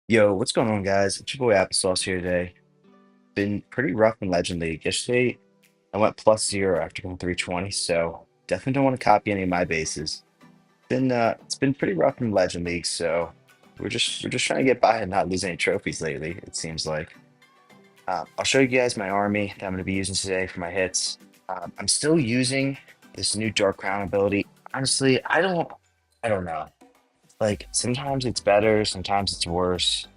Yo, what's going on, guys? It's your boy Applesauce here today. Been pretty rough in Legend League. Yesterday, I went +0 after going 320, so definitely don't want to copy any of my bases. It's been pretty rough in Legend League, so we're just trying to get by and not lose any trophies lately, it seems like. I'll show you guys my army that I'm going to be using today for my hits. I'm still using this new Dark Crown ability. Honestly, I don't know. Like sometimes it's better, sometimes it's worse.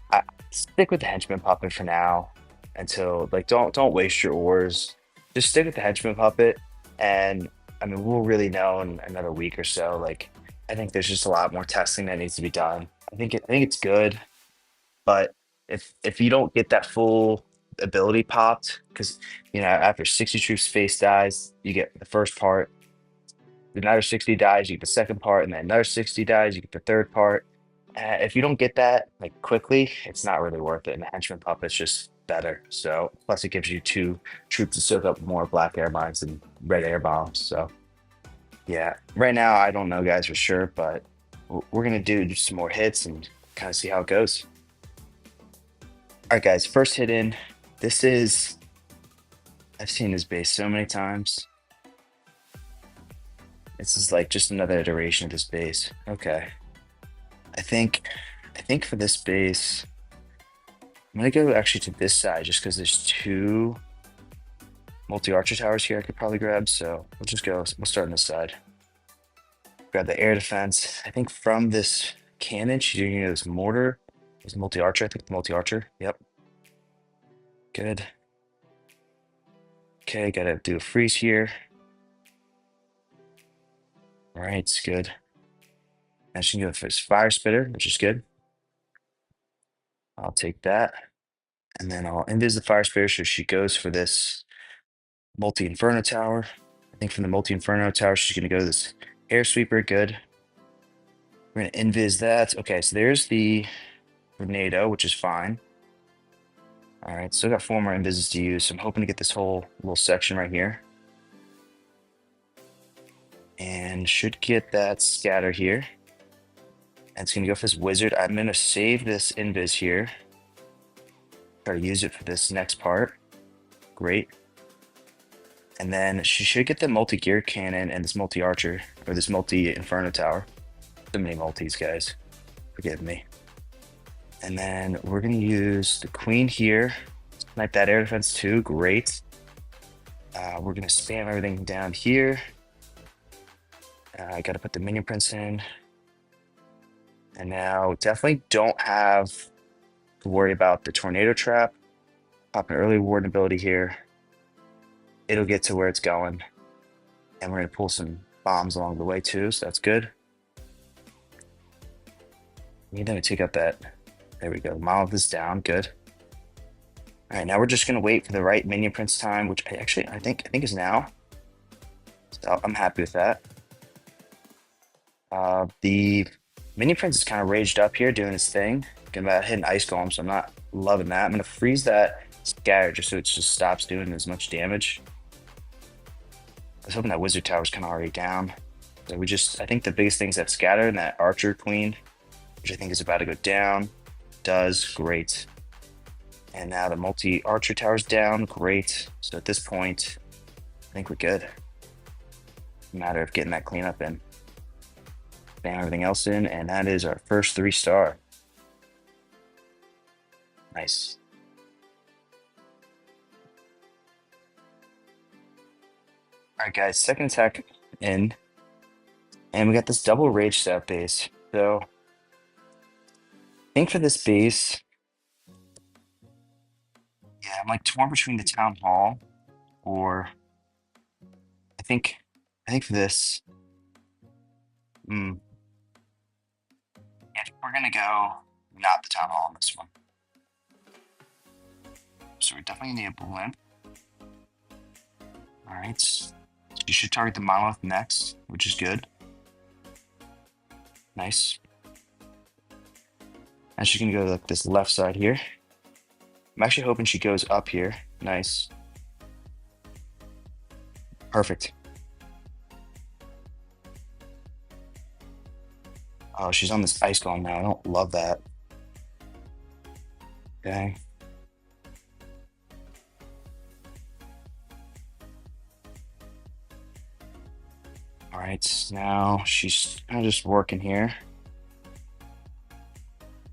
I stick with the henchman puppet for now until like don't waste your ores. Just stick with the henchman puppet, and I mean we'll really know in another week or so. Like I think there's just a lot more testing that needs to be done. I think it's good, but if you don't get that full ability popped, because after 60 troops face dies, you get the first part. Another 60 dies, you get the second part, and then another 60 dies, you get the third part. If you don't get that like quickly, it's not really worth it. And the henchman puppet's just better. So plus it gives you two troops to soak up more black air mines and red air bombs. So yeah, right now I don't know guys for sure, but we're gonna do just some more hits and kind of see how it goes. All right, guys, first hit in. This is I've seen this base so many times. This is like just another iteration of this base. Okay. I think I think for this base, I'm gonna go actually to this side just because there's two multi-archer towers here I could probably grab. So we'll start on this side. Grab the air defense. I think from this cannon, she's doing this mortar. This multi-archer, I think the multi-archer. Yep, good. Okay, gotta do a freeze here. All right, it's good. And she can go for his fire spitter, which is good. I'll take that. And then I'll invis the fire spitter, so she goes for this multi-inferno tower. I think from the multi-inferno tower, she's gonna go to this air sweeper, good. We're gonna invis that. Okay, so there's the tornado, which is fine. All right, still got four more invises to use, so I'm hoping to get this whole little section right here. And should get that scatter here. And it's gonna go for this wizard. I'm gonna save this invis here. Try to use it for this next part. Great. And then she should get the multi-gear cannon and this multi-archer, or this multi-inferno tower. So many multis, guys. Forgive me. And then we're gonna use the queen here. Snipe that air defense too, great. We're gonna spam everything down here. I gotta put the minion prince in. And now definitely don't have to worry about the tornado trap. Pop an early warden ability here. It'll get to where it's going. And we're gonna pull some bombs along the way too, so that's good. Need them to take out that. There we go. Monolith is down, good. All right, now we're just gonna wait for the right minion prince time, which I think is now. So I'm happy with that. The minion prince is kind of raged up here, doing his thing. Gonna hit an ice golem, so I'm not loving that. I'm gonna freeze that scatter just so it just stops doing as much damage. I was hoping that wizard tower was kind of already down. So I think the biggest thing is that scatter and that archer queen, which I think is about to go down. Does great. And now the multi-archer tower's down, great. So at this point, I think we're good. Matter of getting that cleanup in. Bang everything else in, and that is our first 3-star. Nice. All right, guys, second attack in. And we got this double rage set base. So I think for this base, yeah, I'm like torn between the town hall or I think I think for this, mm, yeah, we're gonna go not the town hall on this one. So we definitely need a blimp. All right. You should target the monolith next, which is good. Nice. And she's gonna go to like this left side here. I'm actually hoping she goes up here. Nice. Perfect. Oh, she's on this ice golem now. I don't love that. Okay. All right, now she's kind of just working here.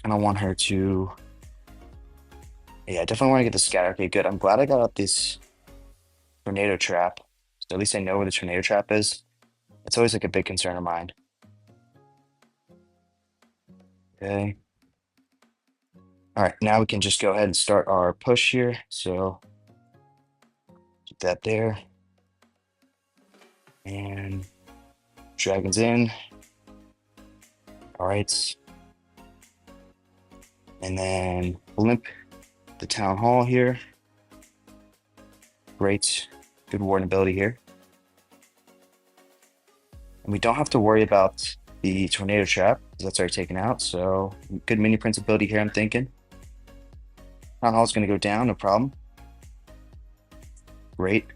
And I want her to, yeah, I definitely want to get the scatter. Okay, good. I'm glad I got out this tornado trap. So at least I know where the tornado trap is. It's always like a big concern of mine. Okay. All right, now we can just go ahead and start our push here. So keep that there. And dragons in. All right. And then blimp the town hall here. Great. Good warden ability here. And we don't have to worry about the tornado trap because that's already taken out. So good mini prince ability here, I'm thinking. Town hall is going to go down, no problem. Great.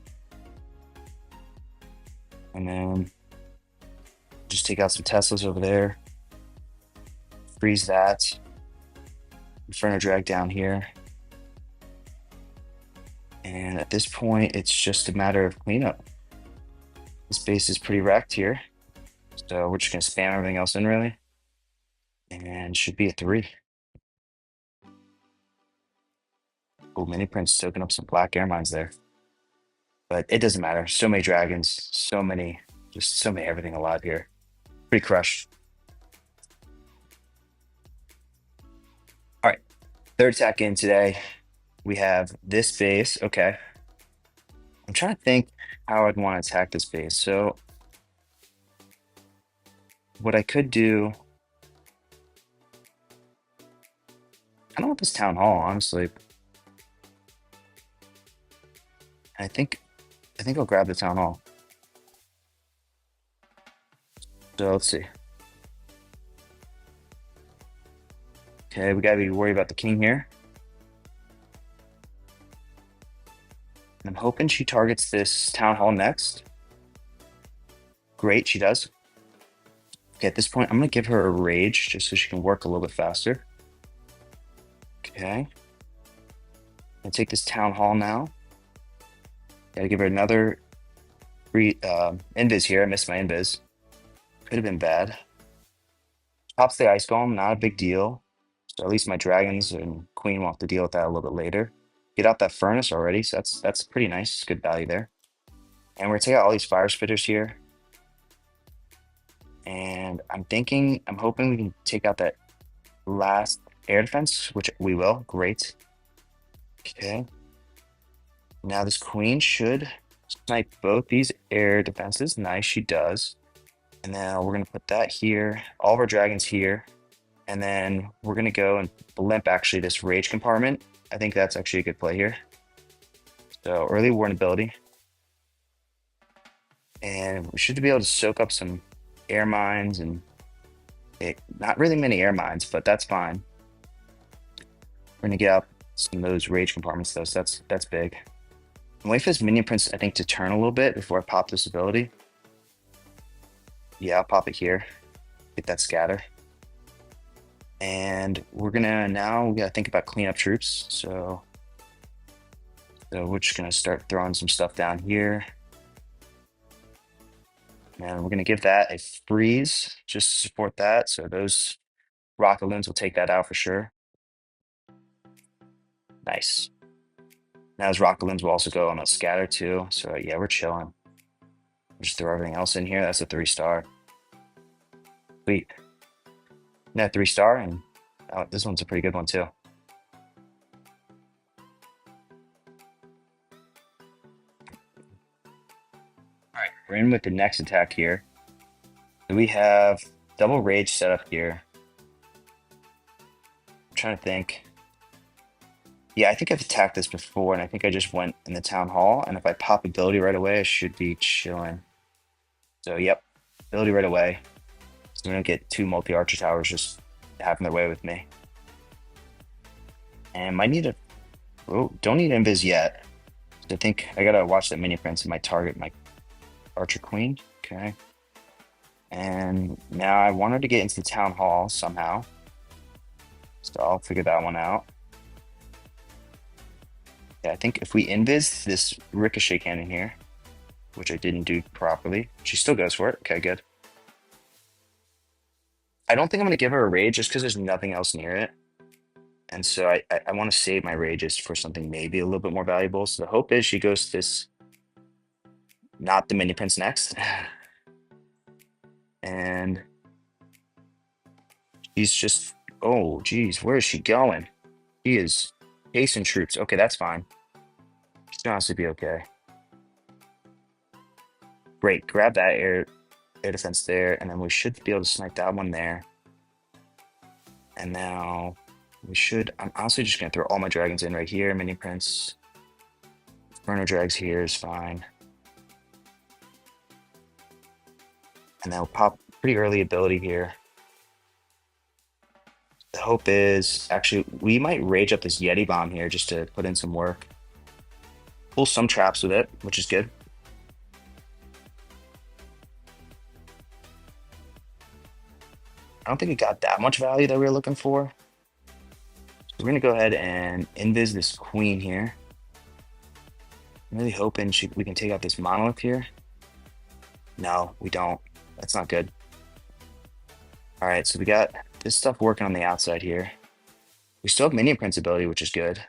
And then just take out some Teslas over there. Freeze that. Inferno drag down here. And at this point, it's just a matter of cleanup. This base is pretty wrecked here. So we're just going to spam everything else in, really. And should be a 3. Oh, mini prince soaking up some black air mines there. But it doesn't matter. So many dragons, so many, just so many everything alive here. Pretty crushed. All right, third attack in today. We have this base. Okay. I'm trying to think how I'd want to attack this base. So what I could do, I don't want this town hall, honestly. I think I'll grab the town hall. So let's see. Okay, we gotta be worried about the king here. I'm hoping she targets this town hall next. Great, she does. Okay, at this point, I'm gonna give her a rage just so she can work a little bit faster. Okay. Gonna take this town hall now. Gotta give her another invis here. I missed my invis. Could have been bad. Pops the ice golem, not a big deal. So at least my dragons and queen will have to deal with that a little bit later. Get out that furnace already, so that's pretty nice. Good value there. And we're gonna take out all these fire spitters here. And I'm hoping we can take out that last air defense, which we will. Great. Okay. Now this queen should snipe both these air defenses. Nice, she does. And now we're gonna put that here, all of our dragons here. And then we're gonna go and blimp actually this rage compartment. I think that's actually a good play here. So early warn ability. And we should be able to soak up some air mines and not really many air mines, but that's fine. We're gonna get out some of those rage compartments though, so that's big. I'm waiting for this minion prince, I think, to turn a little bit before I pop this ability. Yeah, I'll pop it here. Get that scatter. And we gotta think about cleanup troops. So we're just gonna start throwing some stuff down here. And we're gonna give that a freeze just to support that. So those rocket loons will take that out for sure. Nice. Now those rocket loons will also go on a scatter too. So yeah, we're chilling. Just throw everything else in here. That's a 3-star. Sweet. No 3-star, and this one's a pretty good one too. All right, we're in with the next attack here. So we have double rage set up here. I'm trying to think. Yeah, I think I've attacked this before, and I think I just went in the town hall. And if I pop ability right away, I should be chilling. So yep, ability right away. So we don't get 2 multi-archer towers just having their way with me. And might need a... Oh, don't need invis yet. So I think I gotta watch that mini prince and might target my archer queen. Okay. And now I wanted to get into the town hall somehow. So I'll figure that one out. Yeah, I think if we invis this ricochet cannon here, which I didn't do properly, she still goes for it. Okay, good. I don't think I'm going to give her a rage just because there's nothing else near it. And so I want to save my rages for something maybe a little bit more valuable. So the hope is she goes to this, not the mini prince next. And she's just, oh, geez, where is she going? She is chasing troops. Okay, that's fine. Should honestly be okay. Great, grab that air defense there, and then we should be able to snipe that one there. And now we should, I'm honestly just gonna throw all my dragons in right here. Mini prince, Inferno drags here is fine. And then we'll pop pretty early ability here. The hope is, actually, we might rage up this Yeti bomb here just to put in some work. Pull some traps with it, which is good. I don't think we got that much value that we were looking for. So we're gonna go ahead and invis this queen here. I'm really hoping we can take out this monolith here. No, we don't. That's not good. All right, so we got this stuff working on the outside here. We still have minion prince ability, which is good,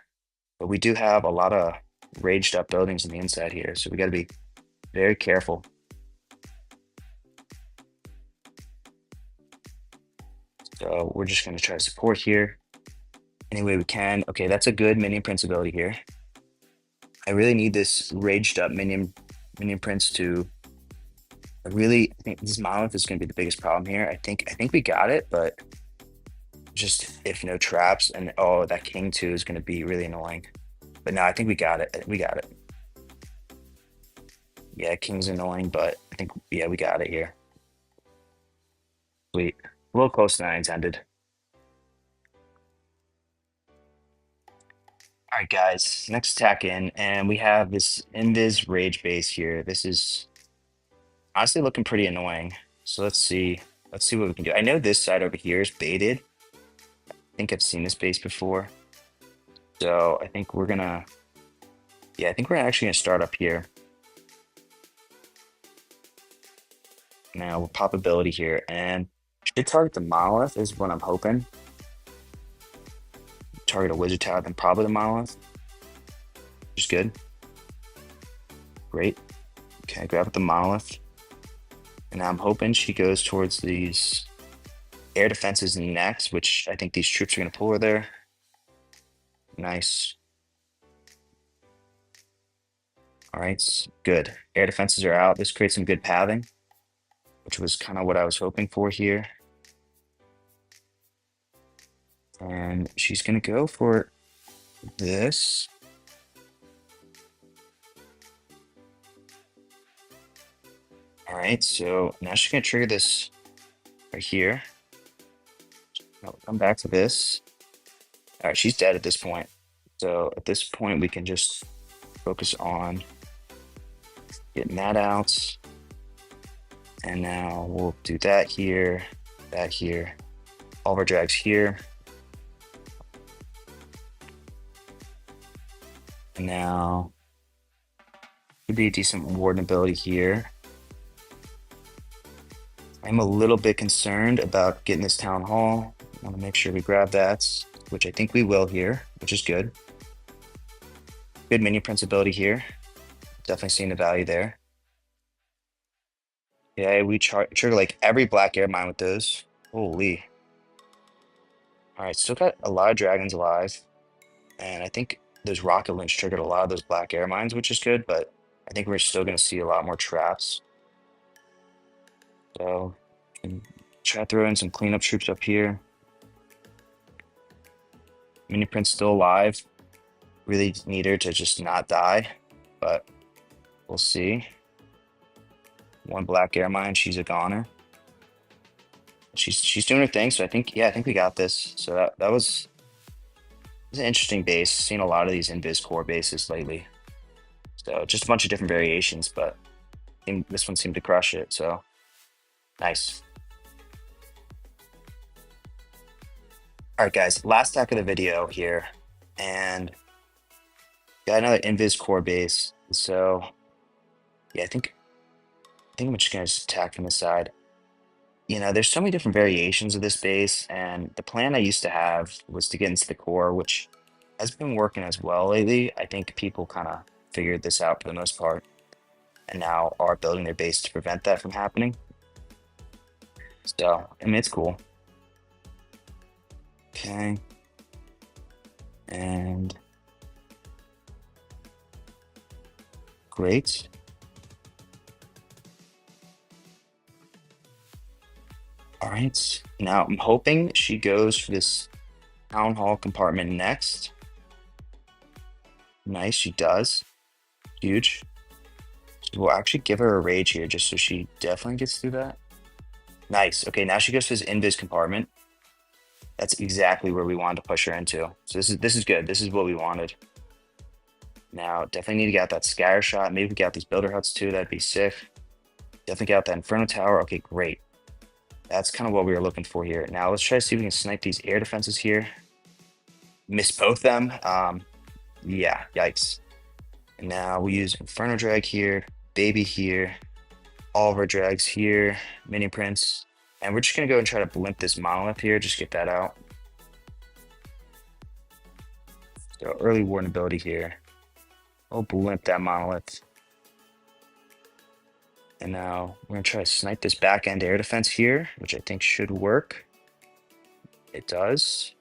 but we do have a lot of raged up buildings on the inside here, so we got to be very careful. So we're just going to try to support here any way we can. Okay, that's a good minion prince ability here. I really need this raged up minion prince to. I think this monolith is going to be the biggest problem here. I think we got it, but just if no traps, and oh, that king too is going to be really annoying. But no, I think we got it. We got it. Yeah, king's annoying, but I think, yeah, we got it here. Sweet. A little closer than I intended. All right, guys, next attack in, and we have this invis rage base here. This is honestly looking pretty annoying. So let's see what we can do. I know this side over here is baited. I think I've seen this base before. So I think we're gonna, yeah, I think we're actually gonna start up here. Now we'll pop ability here, and should target the monolith is what I'm hoping. Target a wizard tower, then probably the monolith, which is good. Great. Okay, grab with the monolith. And now I'm hoping she goes towards these air defenses next, which I think these troops are going to pull her there. Nice. All right, good. Air defenses are out. This creates some good pathing, which was kind of what I was hoping for here. And she's going to go for this. All right, so now she's going to trigger this right here. I'll come back to this. All right, she's dead at this point. So at this point, we can just focus on getting that out. And now we'll do that here, all of our drags here. And now could be a decent warden ability here. I'm a little bit concerned about getting this town hall. I want to make sure we grab that, which I think we will here, which is good. Good minion prince ability here. Definitely seeing the value there. Yeah, we trigger like every black air mine with those. Holy. All right, still got a lot of dragons alive. And I think those rocket lynch triggered a lot of those black air mines, which is good, but I think we're still going to see a lot more traps. So try to throw in some cleanup troops up here. Mini Prince still alive. Really need her to just not die, but we'll see. One black air mine, she's a goner. She's doing her thing, so I think, yeah, I think we got this. So that was an interesting base. Seen a lot of these invis core bases lately. So just a bunch of different variations, but I think this one seemed to crush it. So nice. All right, guys, last stack of the video here, and Got another Invis core base. So yeah, I think I'm just gonna just attack from the side. There's so many different variations of this base, and the plan I used to have was to get into the core, which has been working as well lately. I think people kind of figured this out for the most part, and now are building their base to prevent that from happening. So, I mean, it's cool. Okay. And great. All right. Now I'm hoping she goes for this town hall compartment next. Nice, she does. Huge. So we'll actually give her a rage here just so she definitely gets through that. Nice. Okay, now she goes to this invis compartment. That's exactly where we wanted to push her into. So this is good. This is what we wanted. Now definitely need to get out that scatter shot. Maybe we get out these builder huts too. That'd be sick. Definitely get out that inferno tower. Okay, great. That's kind of what we were looking for here. Now let's try to see if we can snipe these air defenses here. Miss both them. Yeah, yikes. And now we use Inferno Drag here, Baby here, all of our drags here, Mini Prince. And we're just gonna go and try to blimp this monolith here, just get that out. So early warden ability here. We'll blimp that monolith. And now we're gonna try to snipe this back end air defense here, which I think should work. It does.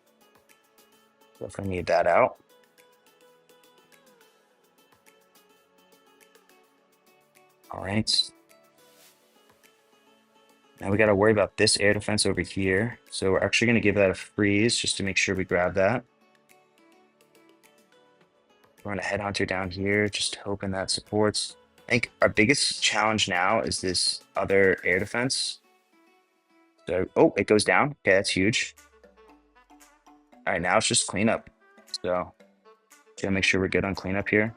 Definitely need that out. All right. Now we got to worry about this air defense over here. So we're actually going to give that a freeze just to make sure we grab that. We're going to headhunter down here, just hoping that supports. I think our biggest challenge now is this other air defense. So, oh, it goes down. Okay, that's huge. All right, now it's just cleanup. So, gotta make sure we're good on cleanup here.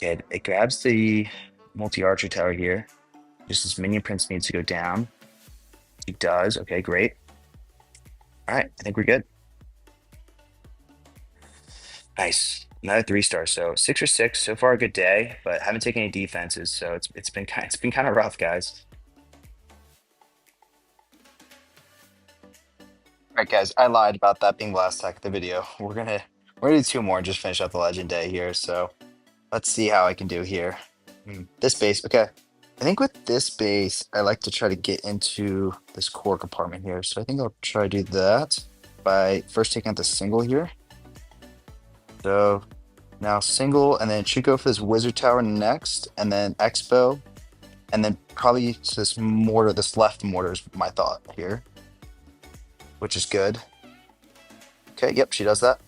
Okay, it grabs the multi-archer tower here. Just this minion prince needs to go down. He does. Okay, great. All right, I think we're good. Nice. Another 3 star. So 6 or 6. So far a good day, but haven't taken any defenses. So it's been kind of rough, guys. All right, guys. I lied about that being the last attack of the video. We're gonna do 2 more and just finish up the legend day here. So let's see how I can do here. This base, okay. I think with this base, I like to try to get into this core compartment here. So I think I'll try to do that by first taking out the single here. So now single, and then it should go for this wizard tower next, and then expo, and then probably to this mortar, this left mortar is my thought here, which is good. Okay, yep, she does that.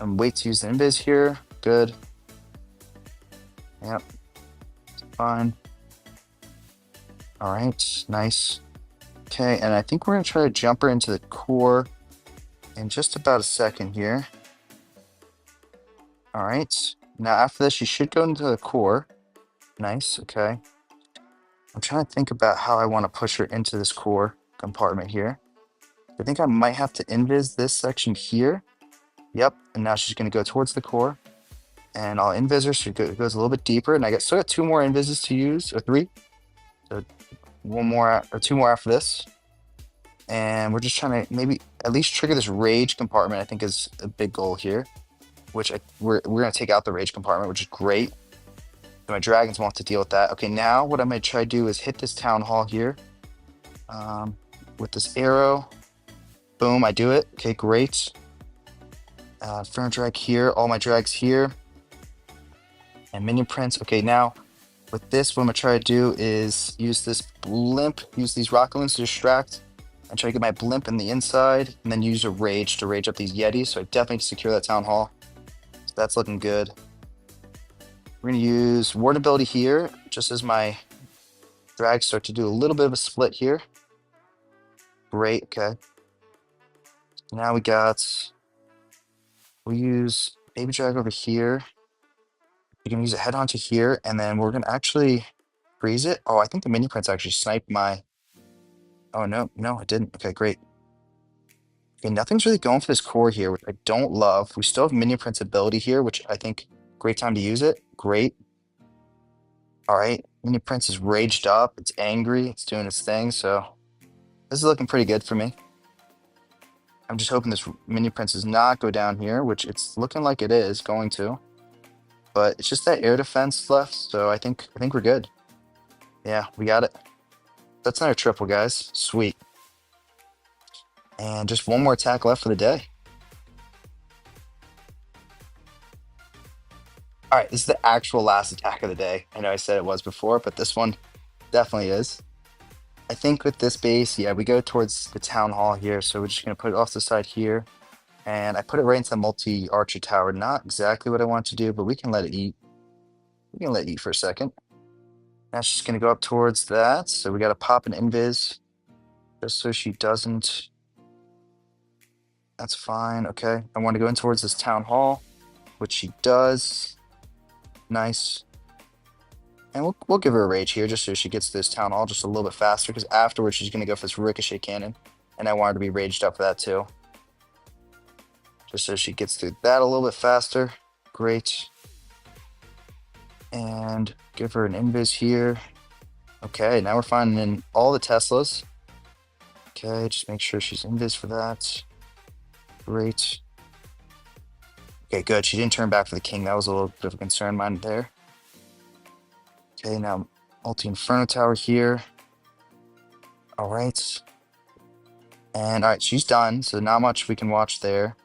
And wait to use the invis here. Good. Yep, fine. All right, nice. Okay, and I think we're gonna try to jump her into the core in just about a second here. All right, now after this, she should go into the core. Nice, okay. I'm trying to think about how I want to push her into this core compartment here. I think I might have to invis this section here. Yep, and now she's going to go towards the core. And I'll invis her, so it goes a little bit deeper. And I still got 2 more invises to use, or 3. So 1 more, or 2 more after this. And we're just trying to maybe at least trigger this rage compartment, I think is a big goal here. Which we're going to take out the rage compartment, which is great. So my dragons won't have to deal with that. Okay, now what I'm going to try to do is hit this town hall here. With this arrow. Boom, I do it. Okay, great. Inferno drag here, all my drags here. And minion prince. Okay, now with this, what I'm gonna try to do is use this blimp, use these rocket loons to distract, and try to get my blimp in the inside, and then use a rage to rage up these yetis. So I definitely secure that town hall. So that's looking good. We're gonna use ward ability here, just as my drags start to do a little bit of a split here. Great, okay. Now we'll use baby drag over here. You can use a headhunter here, and then we're gonna actually freeze it. Oh, I think the mini prince actually sniped my. Oh no, it didn't. Okay, great. Okay, nothing's really going for this core here, which I don't love. We still have Minion Prince ability here, which I think great time to use it. Great. All right, Minion Prince is raged up. It's angry. It's doing its thing. So this is looking pretty good for me. I'm just hoping this Minion Prince does not go down here, which it's looking like it is going to. But it's just that air defense left, so I think we're good. Yeah, we got it. That's another triple, guys. Sweet. And just one more attack left for the day. All right, this is the actual last attack of the day. I know I said it was before, but this one definitely is. I think with this base, yeah, we go towards the town hall here. So we're just going to put it off the side here. And I put it right into the multi-archer tower. Not exactly what I want to do, but we can let it eat. We can let it eat for a second. That's just going to go up towards that. So we got to pop an invis just so she doesn't. That's fine. Okay. I want to go in towards this town hall, which she does. Nice. And we'll give her a rage here just so she gets this town hall just a little bit faster, because afterwards she's going to go for this ricochet cannon. And I want her to be raged up for that too. Just so she gets through that a little bit faster. Great. And give her an invis here. Okay, now we're finding all the Teslas. Okay, just make sure she's invis for that. Great. Okay, good. She didn't turn back for the king. That was a little bit of a concern of mine there. Okay, now multi-inferno tower here. All right. And all right, she's done. So not much we can watch there.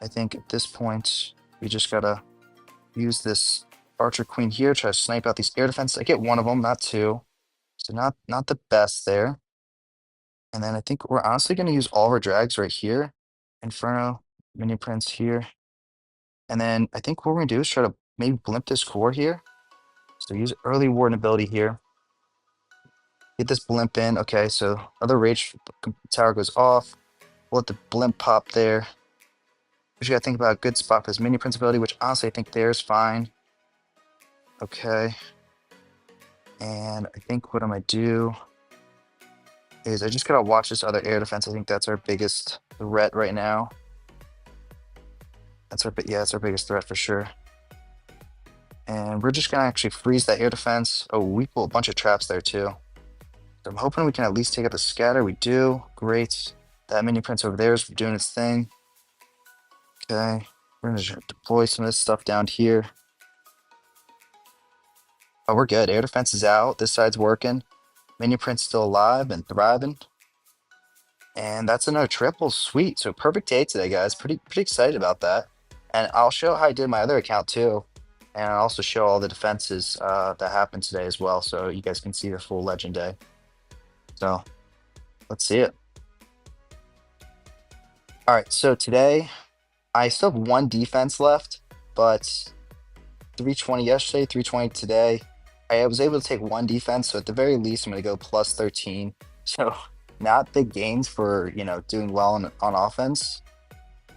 I think at this point, we just gotta use this archer queen here, try to snipe out these air defenses. I get one of them, not two. So not the best there. And then I think we're honestly gonna use all of our drags right here. Inferno, Minion Prince here. And then I think what we're gonna do is try to maybe blimp this core here. So use early warden ability here. Get this blimp in. Okay, so other rage tower goes off. We'll let the blimp pop there. But you gotta think about a good spot for this Minion Prince ability, which honestly I think there's fine. Okay. And I think what I'm gonna do is I just gotta watch this other air defense. I think that's our biggest threat right now. That's our biggest threat for sure. And we're just gonna actually freeze that air defense. Oh, we pull a bunch of traps there too. So I'm hoping we can at least take out the scatter. We do. Great. That Minion Prince over there is doing its thing. Okay. We're gonna deploy some of this stuff down here. Oh, we're good. Air defense is out. This side's working. Minion Prince still alive and thriving. And that's another triple. Sweet. So perfect day today, guys. Pretty excited about that. And I'll show how I did my other account too. And I'll also show all the defenses that happened today as well, so you guys can see the full legend day. So let's see it. All right, so today I still have one defense left, but 320 yesterday, 320 today. I was able to take one defense, so at the very least, I'm going to go plus 13. So not big gains for doing well on offense.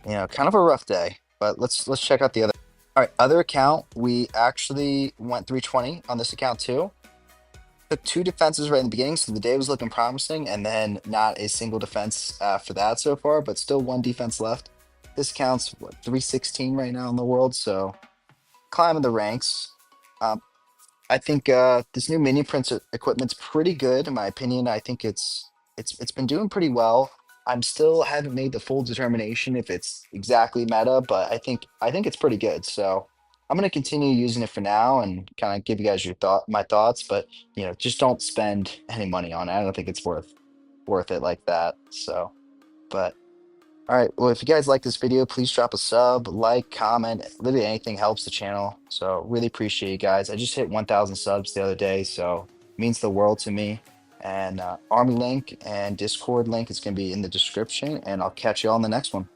Kind of a rough day. But let's check out the other. All right, other account. We actually went 320 on this account too. Took two defenses right in the beginning, so the day was looking promising, and then not a single defense after that so far, but still one defense left. This counts what 316 right now in the world, so climbing the ranks. I think this new Minion Prince equipment's pretty good in my opinion. I think it's been doing pretty well. I'm still haven't made the full determination if it's exactly meta, but I think it's pretty good. So I'm gonna continue using it for now and kind of give you guys my thoughts. But just don't spend any money on it. I don't think it's worth it like that. So, but all right. Well, if you guys like this video, please drop a sub, like, comment. Literally anything helps the channel. So really appreciate you guys. I just hit 1,000 subs the other day, so it means the world to me. And Army link and Discord link is going to be in the description, and I'll catch you all in the next one.